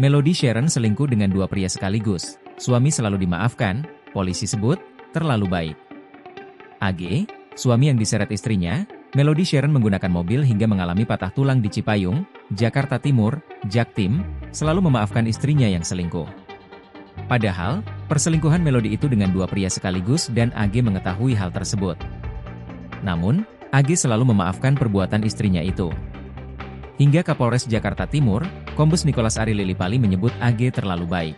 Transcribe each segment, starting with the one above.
Melody Sharon selingkuh dengan dua pria sekaligus. Suami selalu dimaafkan, polisi sebut, terlalu baik. AG, suami yang diseret istrinya, Melody Sharon menggunakan mobil hingga mengalami patah tulang di Cipayung, Jakarta Timur, Jaktim, selalu memaafkan istrinya yang selingkuh. Padahal, perselingkuhan Melody itu dengan dua pria sekaligus dan AG mengetahui hal tersebut. Namun, AG selalu memaafkan perbuatan istrinya itu. Hingga Kapolres Jakarta Timur, Kombes Nicholas Ari Lilipali menyebut AG terlalu baik.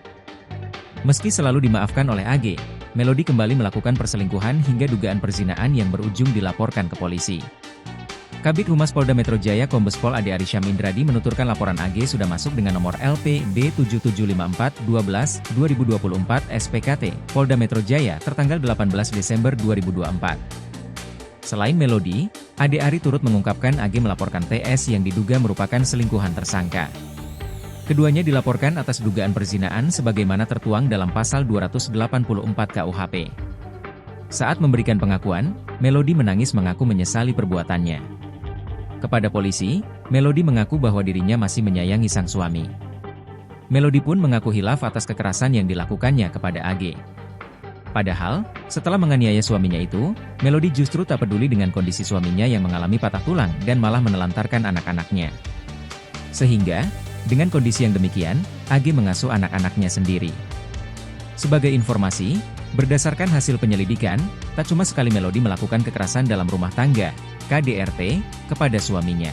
Meski selalu dimaafkan oleh AG, Melody kembali melakukan perselingkuhan hingga dugaan perzinaan yang berujung dilaporkan ke polisi. Kabid Humas Polda Metro Jaya Kombes Pol Ade Arysyam Indradi menuturkan laporan AG sudah masuk dengan nomor LPB 7754-12-2024 SPKT Polda Metro Jaya tertanggal 18 Desember 2024. Selain Melody, Ade Ari turut mengungkapkan AG melaporkan TS yang diduga merupakan selingkuhan tersangka. Keduanya dilaporkan atas dugaan perzinaan sebagaimana tertuang dalam pasal 284 KUHP. Saat memberikan pengakuan, Melody menangis mengaku menyesali perbuatannya. Kepada polisi, Melody mengaku bahwa dirinya masih menyayangi sang suami. Melody pun mengaku hilaf atas kekerasan yang dilakukannya kepada AG. Padahal, setelah menganiaya suaminya itu, Melody justru tak peduli dengan kondisi suaminya yang mengalami patah tulang dan malah menelantarkan anak-anaknya. Sehingga, dengan kondisi yang demikian, AG mengasuh anak-anaknya sendiri. Sebagai informasi, berdasarkan hasil penyelidikan, tak cuma sekali Melody melakukan kekerasan dalam rumah tangga, KDRT, kepada suaminya.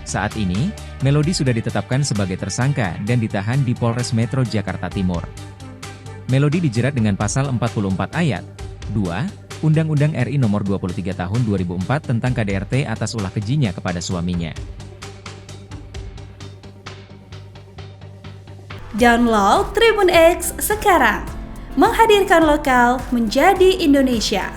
Saat ini, Melody sudah ditetapkan sebagai tersangka dan ditahan di Polres Metro Jakarta Timur. Melody dijerat dengan pasal 44 ayat 2, Undang-Undang RI Nomor 23 Tahun 2004 tentang KDRT atas ulah kejinya kepada suaminya. Download Tribun X sekarang, menghadirkan lokal menjadi Indonesia.